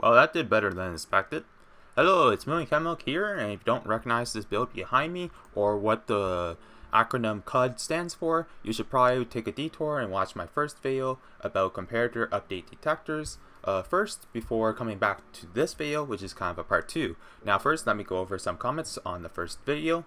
Well, that did better than expected. Hello, it's Milk here, and if you don't recognize this build behind me or what the acronym CUD stands for, you should probably take a detour and watch my first video about Comparator Update Detectors first before coming back to this video, which is kind of a part 2. Now first, let me go over some comments on the first video.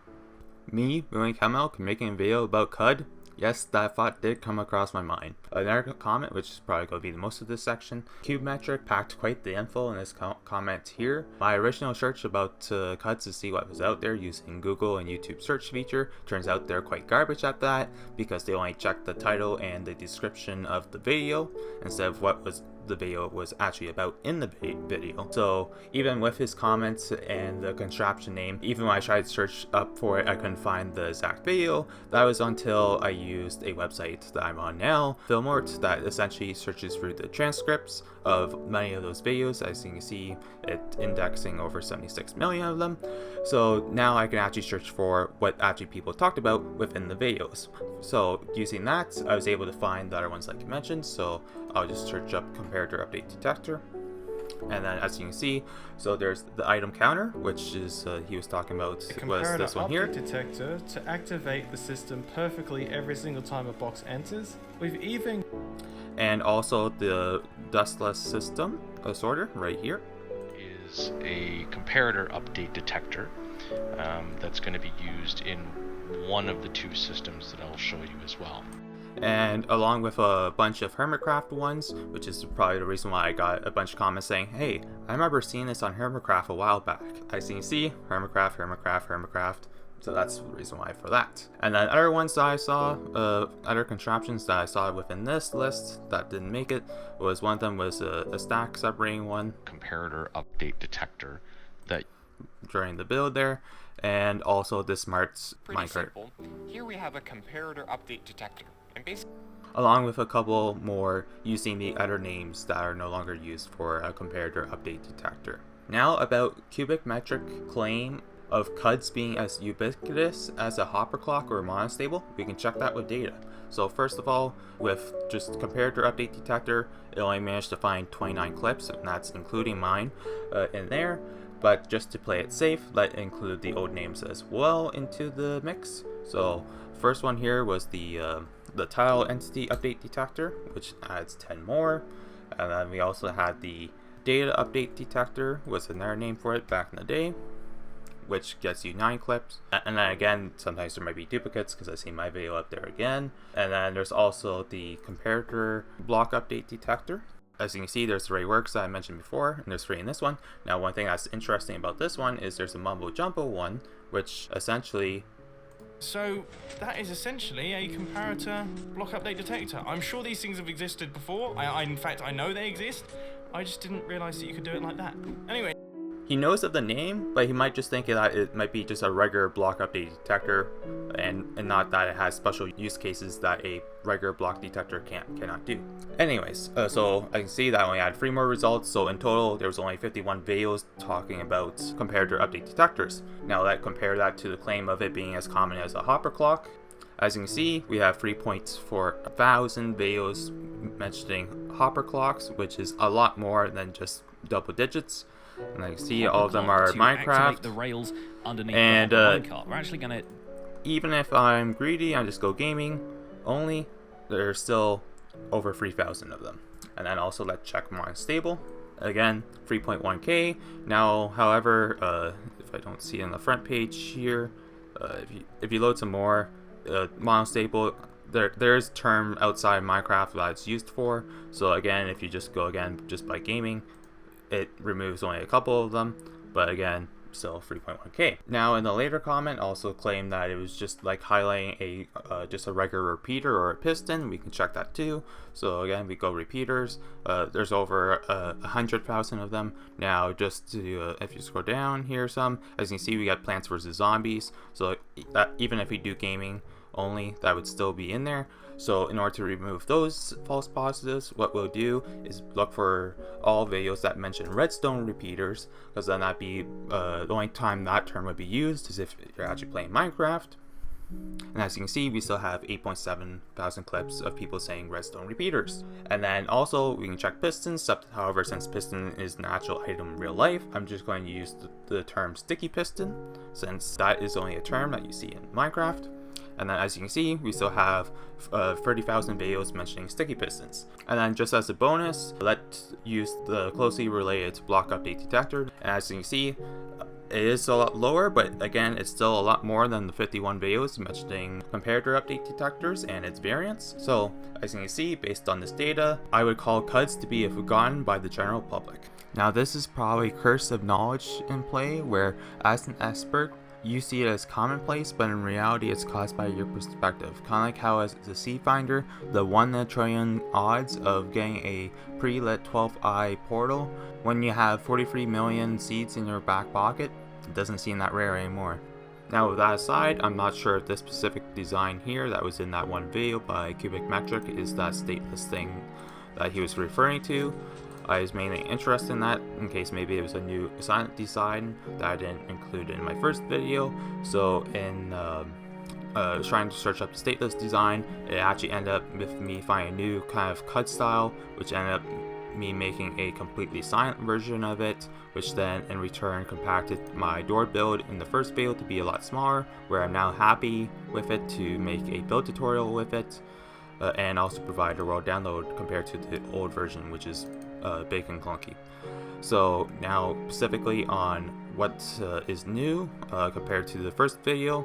Me, Milk, making a video about CUD. Yes, that thought did come across my mind. Another comment, which is probably going to be the most of this section. Cubemetric packed quite the info in this comment here. My original search about CUDs to see what was out there using Google and YouTube search feature. Turns out they're quite garbage at that because they only check the title and the description of the video instead of what was the video was actually about in the video. So even with his comments and the contraption name, even when I tried to search up for it, I couldn't find the exact video. That was until I used a website that I'm on now, Filmort, that essentially searches through the transcripts of many of those videos. As you can see, it's indexing over 76 million of them. So now I can actually search for what actually people talked about within the videos. So using that, I was able to find the other ones like you mentioned. So I'll just search up Comparator Update Detector. And then as you can see, so there's the item counter, which is he was talking about was this one here. Comparator Update Detector to activate the system perfectly every single time a box enters. We've even... And also the Dustless system sorter right here. Is a Comparator Update Detector that's going to be used in one of the two systems that I'll show you as well. And along with a bunch of Hermitcraft ones, which is probably the reason why I got a bunch of comments saying, hey, I remember seeing this on Hermitcraft a while back. As you can see, Hermitcraft. So that's the reason why for that. And then other ones that I saw, other contraptions that I saw within this list that didn't make it, was one of them was a stack separating one. Comparator Update Detector that during the build there, and also this smart's Pretty minecart. simple. Here we have a Comparator Update Detector. And basically, along with a couple more using the other names that are no longer used for a Comparator Update Detector. Now about cubic metric claim of CUDs being as ubiquitous as a hopper clock or a monostable, we can check that with data. So first of all, with just Comparator Update Detector, it only managed to find 29 clips, and that's including mine in there. But just to play it safe, let's include the old names as well into the mix. So first one here was the tile Entity Update Detector, which adds 10 more. And then we also had the Data Update Detector, was another name for it back in the day, which gets you 9 clips. And then again, sometimes there might be duplicates because I see my video up there again. And then there's also the Comparator Block Update Detector. As you can see, there's 3 works that I mentioned before, and there's 3 in this one. Now, one thing that's interesting about this one is there's a Mumbo Jumbo one, which essentially... So that is essentially a Comparator Block Update Detector. I'm sure these things have existed before. In fact, I know they exist. I just didn't realize that you could do it like that. Anyway. He knows of the name, but he might just think that it might be just a regular block update detector, and not that it has special use cases that a regular block detector cannot do. Anyways, so I can see that I only had 3 more results, so in total there was only 51 videos talking about Comparator Update Detectors. Now let's compare that to the claim of it being as common as a hopper clock. As you can see, we have 3 points for 1,000 videos mentioning hopper clocks, which is a lot more than just double digits. And I can see all of them are Minecraft. The rails underneath and we're actually gonna... even if I'm greedy, I just go gaming only, there's still over 3,000 of them. And then also let's check monostable. Again, 3.1k. Now, however, if I don't see it on the front page here, if you load some more, monostable, there's term outside Minecraft that it's used for. So again, if you just go just by gaming, it removes only a couple of them, but again, still 3.1k. Now in the later comment also claimed that it was just like highlighting just a regular repeater or a piston. We can check that too. So again, we go repeaters. There's over 100,000 of them. Now just to if you scroll down here some, as you can see, we got Plants vs Zombies. So that even if you do gaming only, that would still be in there. So in order to remove those false positives, what we'll do is look for all videos that mention redstone repeaters, because then that'd be the only time that term would be used is if you're actually playing Minecraft. And as you can see, we still have 8.7 thousand clips of people saying redstone repeaters. And then also we can check pistons. However, since piston is an actual item in real life, I'm just going to use the term sticky piston, since that is only a term that you see in Minecraft. And then as you can see, we still have 30,000 videos mentioning sticky pistons. And then just as a bonus, let's use the closely related block update detector. And as you can see, it is a lot lower, but again, it's still a lot more than the 51 videos mentioning comparator update detectors and its variants. So as you can see, based on this data, I would call CUDS to be forgotten by the general public. Now this is probably curse of knowledge in play, where as an expert, you see it as commonplace, but in reality it's caused by your perspective. Kind of like how as a seed finder, the 1 in a trillion odds of getting a pre-lit 12eye portal, when you have 43 million seeds in your back pocket, it doesn't seem that rare anymore. Now with that aside, I'm not sure if this specific design here that was in that one video by Cubic Metric is that stateless thing that he was referring to. I was mainly interested in that in case maybe it was a new silent design that I didn't include in my first video. So in trying to search up the stateless design, it actually ended up with me finding a new kind of CUD style, which ended up me making a completely silent version of it, which then in return compacted my door build in the first video to be a lot smaller, where I'm now happy with it to make a build tutorial with it, and also provide a raw download compared to the old version, which is big and clunky. So now specifically on what is new compared to the first video,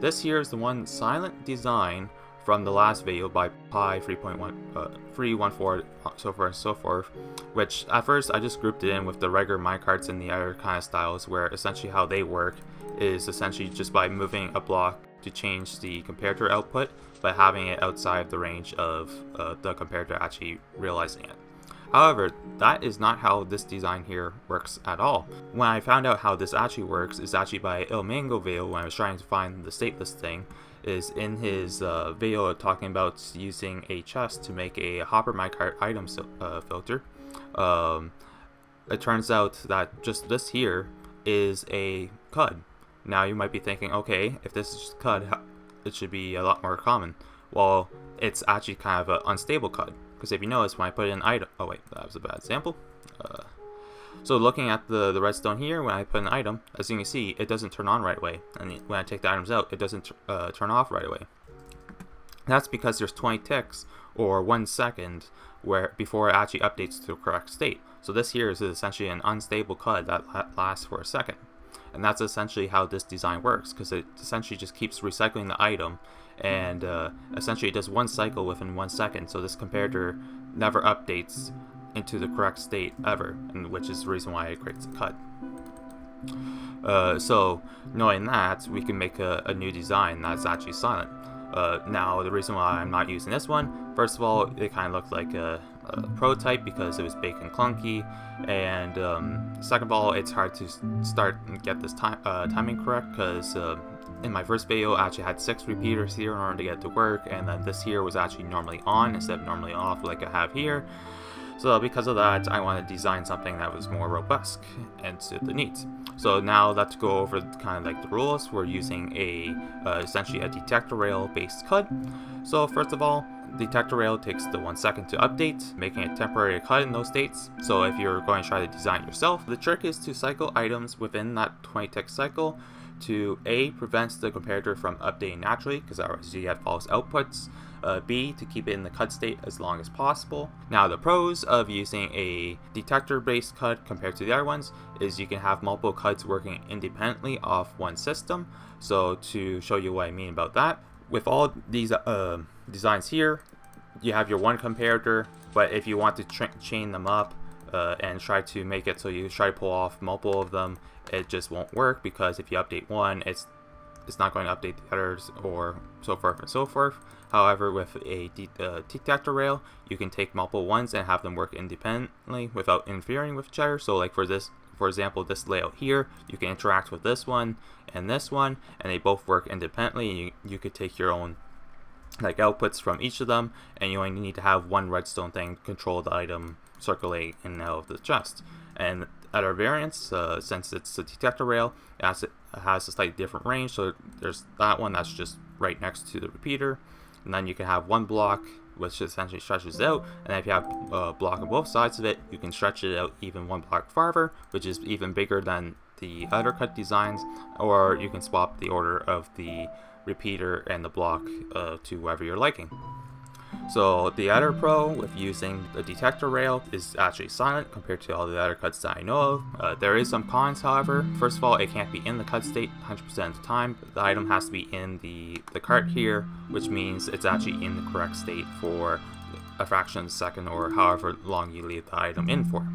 this here is the one silent design from the last video by Pi 3.14, so forth and so forth, which at first I just grouped it in with the regular minecarts and the other kind of styles, where essentially how they work is essentially just by moving a block to change the comparator output, but having it outside the range of the comparator actually realizing it. However, that is not how this design here works at all. When I found out how this actually works is actually by Il Mango video, when I was trying to find the stateless thing, is in his video talking about using a chest to make a hopper minecart item filter. It turns out that just this here is a CUD. Now you might be thinking, okay, if this is just CUD, it should be a lot more common. Well, it's actually kind of an unstable CUD. Because if you notice, when I put in item, oh wait, that was a bad example. So looking at the redstone here, when I put an item, as you can see, it doesn't turn on right away. And when I take the items out, it doesn't turn off right away. That's because there's 20 ticks, or 1 second, before it actually updates to the correct state. So this here is essentially an unstable CUD that lasts for a second. And that's essentially how this design works, because it essentially just keeps recycling the item, and essentially it does 1 cycle within 1 second, so this comparator never updates into the correct state ever, and which is the reason why it creates a CUD. So knowing that, we can make a new design that's actually silent. Now the reason why I'm not using this one, first of all, it kind of looked like a prototype because it was big and clunky, and second of all, it's hard to start and get this timing correct, because in my first video I actually had 6 repeaters here in order to get it to work, and then this here was actually normally on instead of normally off like I have here. So because of that, I wanted to design something that was more robust and suit the needs. So now let's go over kind of like the rules. We're using essentially a Detector Rail based CUD. So first of all, Detector Rail takes the 1 second to update, making a temporary CUD in those states. So if you're going to try to design yourself, the trick is to cycle items within that 20 tick cycle to A, prevents the comparator from updating naturally, because otherwise you get false outputs. B, to keep it in the CUD state as long as possible. Now the pros of using a detector based CUD compared to the other ones is you can have multiple CUDs working independently off one system. So to show you what I mean about that, with all these designs here, you have your one comparator, but if you want to chain them up and try to make it so you try to pull off multiple of them, it just won't work, because if you update one, it's not going to update the others, or so forth and so forth. However, with a detector rail, you can take multiple ones and have them work independently without interfering with each other. So like for this, for example, this layout here, you can interact with this one, and they both work independently. You could take your own like outputs from each of them, and you only need to have one redstone thing control the item circulate in and out of the chest. And at our variants, since it's a detector rail, it has a slightly different range. So there's that one that's just right next to the repeater, and then you can have one block which essentially stretches out, and if you have a block on both sides of it, you can stretch it out even one block farther, which is even bigger than the other cut designs, or you can swap the order of the repeater and the block to whoever you're liking. So the other pro with using the detector rail is actually silent compared to all the other cuts that I know of. There is some cons, however. First of all, it can't be in the cut state 100% of the time. The item has to be in the cart here, which means it's actually in the correct state for a fraction of a second or however long you leave the item in for.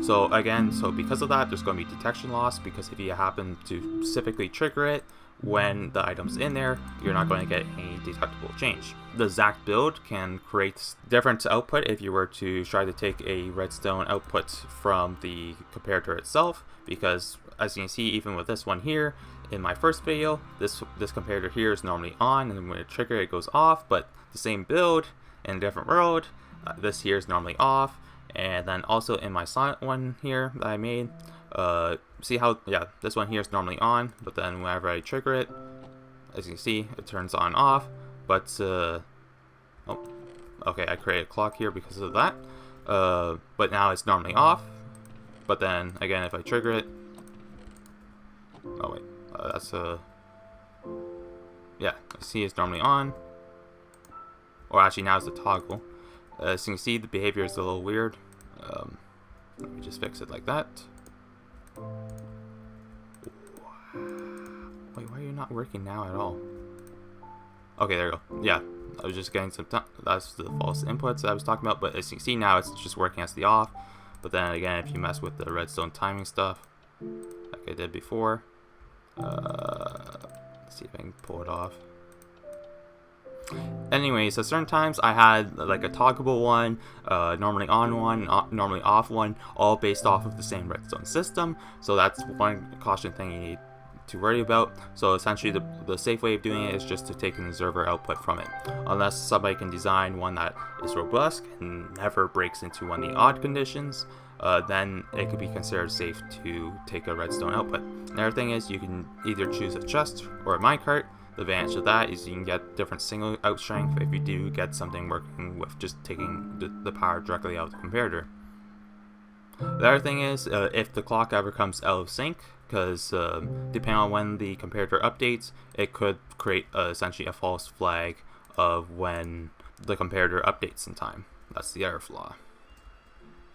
So again, because of that, there's going to be detection loss, because if you happen to specifically trigger it when the item's in there, you're not going to get any detectable change. The exact build can create different output if you were to try to take a redstone output from the comparator itself, because as you can see, even with this one here, in my first video, this comparator here is normally on, and when I trigger it goes off, but the same build in a different world, this here is normally off. And then also in my silent one here that I made, see how, yeah, this one here is normally on, but then whenever I trigger it, as you can see, it turns on off. But oh, okay, I created a clock here because of that. But now it's normally off. But then again, if I trigger it, oh wait, that's yeah, see, it's normally on. Or actually, now it's the toggle. As you can see, the behavior is a little weird. Let me just fix it like that. Wait, why are you not working now at all? Okay, there we go. Yeah, I was just getting some that's the false inputs that I was talking about, but as you can see now, it's just working as the off. But then again, if you mess with the redstone timing stuff, like I did before, let's see if I can pull it off. Anyways, at certain times I had like a toggleable one, normally on one, normally off one, all based off of the same redstone system. So that's one caution thing you need to worry about. So essentially the safe way of doing it is just to take an observer output from it. Unless somebody can design one that is robust and never breaks into one of the odd conditions, then it could be considered safe to take a redstone output. Another thing is you can either choose a chest or a minecart. The advantage of that is you can get different single out strength if you do get something working with just taking the power directly out of the comparator. The other thing is if the clock ever comes out of sync, because depending on when the comparator updates, it could create essentially a false flag of when the comparator updates in time. That's the other flaw.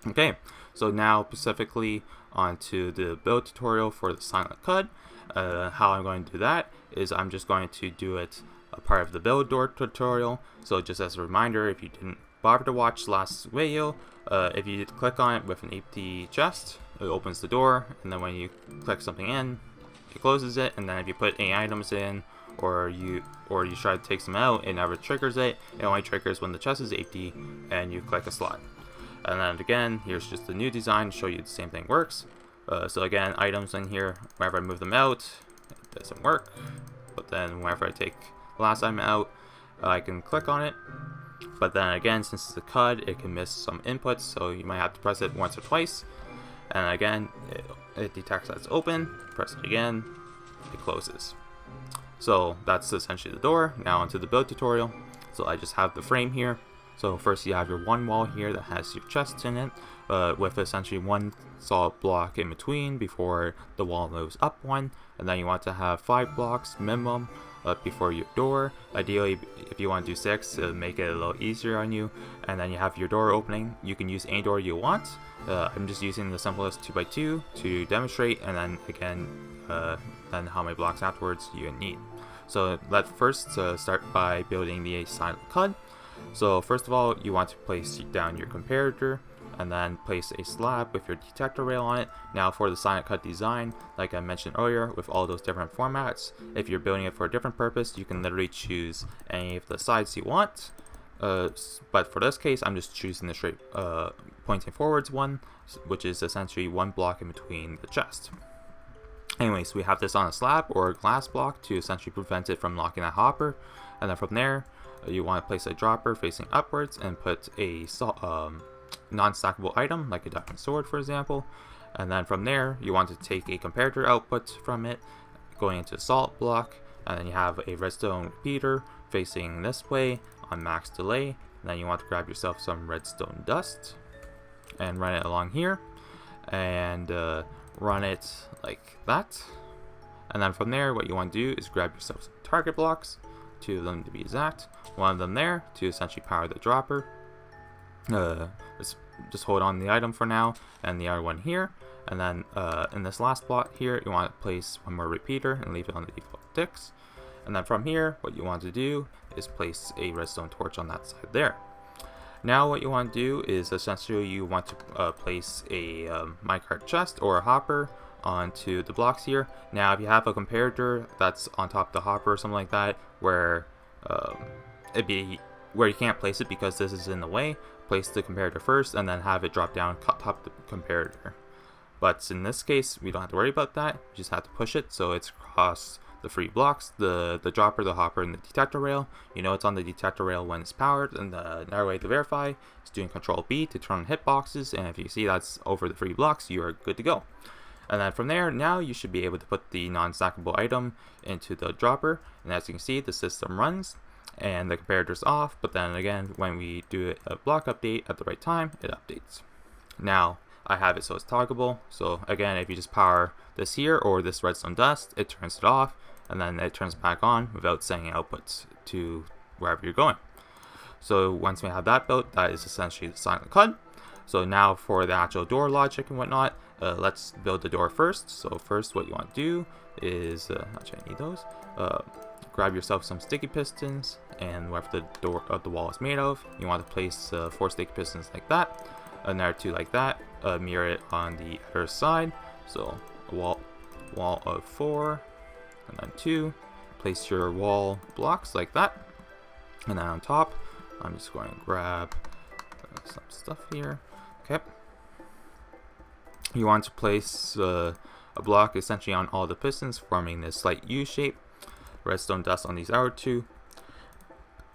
Okay, so now specifically onto the build tutorial for the silent CUD. How I'm going to do that is I'm just going to do it a part of the build door tutorial. So just as a reminder, if you didn't bother to watch the last video, if you click on it with an empty chest, it opens the door, and then when you click something in, it closes it, and then if you put any items in or you try to take some out, it never triggers it. It only triggers when the chest is empty and you click a slot. And then again, here's just the new design to show you the same thing works. So again, items in here, whenever I move them out, it doesn't work. But then whenever I take the last item out, I can click on it. But then again, since it's a CUD, it can miss some inputs, so you might have to press it once or twice. And again, it detects that it's open, press it again, it closes. So that's essentially the door. Now onto the build tutorial. So I just have the frame here. So first you have your one wall here that has your chests in it, with essentially one solid block in between before the wall moves up one, and then you want to have 5 blocks minimum before your door. Ideally, if you want to do 6 to make it a little easier on you, and then you have your door opening. You can use any door you want. I'm just using the simplest 2x2 to demonstrate, and then again, then how many blocks afterwards you need. So let's first start by building the silent CUD. So first of all, you want to place down your comparator, and then place a slab with your detector rail on it. Now for the silent CUD design, like I mentioned earlier, with all those different formats, if you're building it for a different purpose, you can literally choose any of the sides you want. But for this case, I'm just choosing the straight pointing forwards one, which is essentially one block in between the chest. Anyways, we have this on a slab or a glass block to essentially prevent it from locking that hopper, and then from there, you want to place a dropper facing upwards and put a non-stackable item like a diamond sword, for example. And then from there, you want to take a comparator output from it, going into a salt block, and then you have a redstone repeater facing this way on max delay, and then you want to grab yourself some redstone dust and run it along here, and run it like that. And then from there, what you want to do is grab yourself some target blocks, 2 of them to be exact, 1 of them there to essentially power the dropper. Just hold on the item for now, and the other one here. And then in this last block here, you want to place 1 more repeater and leave it on the default ticks. And then from here, what you want to do is place a redstone torch on that side there. Now what you want to do is essentially you want to place a minecart chest or a hopper onto the blocks here. Now if you have a comparator that's on top of the hopper or something like that, where where you can't place it because this is in the way, place the comparator first and then have it drop down top the comparator. But in this case, we don't have to worry about that. You just have to push it so it's across the 3 blocks, the dropper, the hopper, and the detector rail. You know it's on the detector rail when it's powered, and another way to verify is doing Control B to turn on hitboxes, and if you see that's over the 3 blocks, you are good to go. And then from there, now you should be able to put the non-stackable item into the dropper, and as you can see, the system runs, and the comparator's off, but then again, when we do a block update at the right time, it updates. Now, I have it so it's toggleable, so again, if you just power this here or this redstone dust, it turns it off, and then it turns back on without sending outputs to wherever you're going. So once we have that built, that is essentially the silent CUD. So now for the actual door logic and whatnot, let's build the door first. So first what you want to do is, actually I need those, grab yourself some sticky pistons, and whatever the door of the wall is made of, you want to place 4 sticky pistons like that, another 2 like that, mirror it on the other side, so a wall of 4, and then 2, place your wall blocks like that, and then on top, I'm just going to grab some stuff here. Okay. You want to place a block essentially on all the pistons, forming this slight U shape. Redstone dust on these outer 2,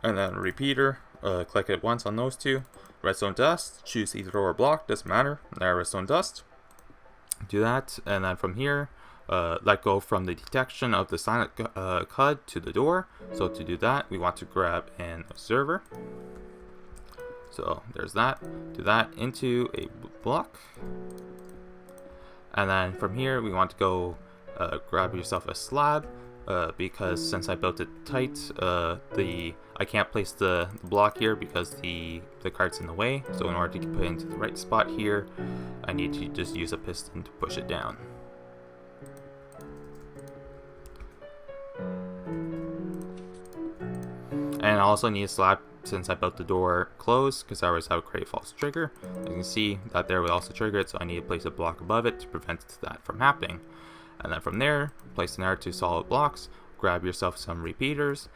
and then a repeater. Click it once on those 2. Redstone dust. Choose either door or block. Doesn't matter. Now redstone dust. Do that, and then from here, let go from the detection of the silent CUD to the door. So to do that, we want to grab an observer. So there's that. Do that into a block. And then from here, we want to go grab yourself a slab, because since I built it tight, I can't place the block here because the cart's in the way. So in order to put it into the right spot here, I need to just use a piston to push it down. And I also need a slab since I built the door closed, because otherwise I would create a false trigger. As you can see, that there would also trigger it, so I need to place a block above it to prevent that from happening. And then from there, place another 2 solid blocks, grab yourself some repeaters,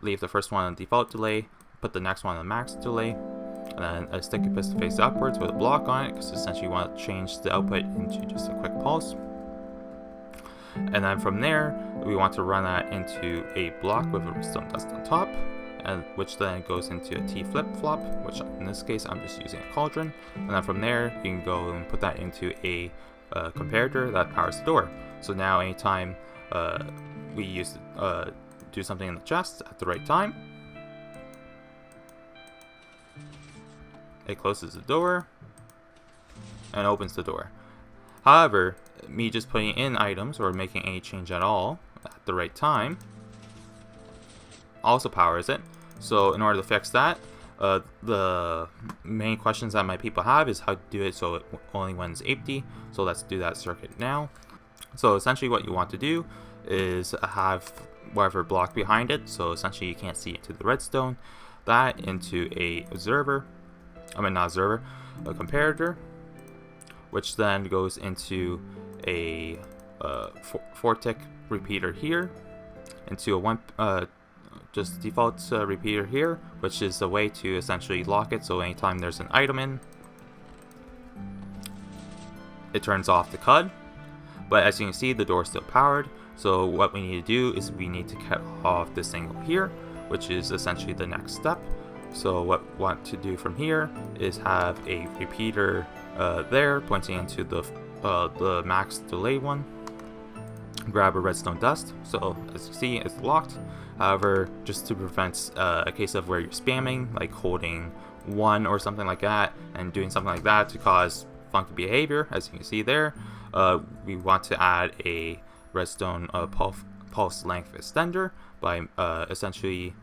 leave the first one on default delay, put the next one on max delay, and then a sticky piston face upwards with a block on it, because essentially you want to change the output into just a quick pulse. And then from there, we want to run that into a block with a redstone dust on top, and which then goes into a T flip-flop, which in this case I'm just using a cauldron. And then from there, you can go and put that into a comparator that powers the door. So now anytime we do something in the chest at the right time, it closes the door and opens the door. However, me just putting in items or making any change at all at the right time also powers it. So in order to fix that, the main questions that my people have is how to do it so it only when it's empty. So let's do that circuit now. So essentially what you want to do is have whatever block behind it, so essentially you can't see into the redstone, that into a comparator, which then goes into a 4-tick repeater here, into a just default repeater here, which is a way to essentially lock it, so anytime there's an item in, it turns off the CUD. But as you can see, the door is still powered, so what we need to do is we need to cut off this thing over here, which is essentially the next step. So what we want to do from here is have a repeater there pointing into the max delay one, grab a redstone dust. So as you see, it's locked. However, just to prevent a case of where you're spamming, like holding 1 or something like that, and doing something like that to cause funky behavior, as you can see there, we want to add a redstone pulse length extender by essentially,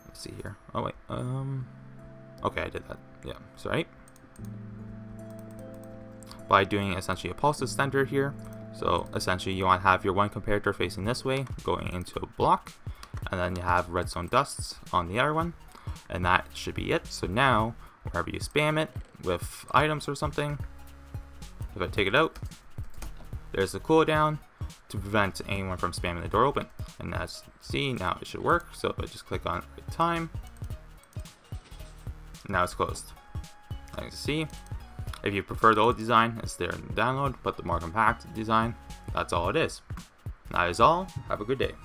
let's see here. Oh wait, okay, I did that. Yeah, sorry. By doing essentially a pulse extender here. So essentially you want to have your one comparator facing this way, going into a block, and then you have redstone dusts on the other one, and that should be it. So now, wherever you spam it with items or something, if I take it out, there's the cooldown to prevent anyone from spamming the door open. And as you see, now it should work. So I just click on time. Now it's closed. As you can see, if you prefer the old design, it's there in the download, but the more compact design, that's all it is. That is all. Have a good day.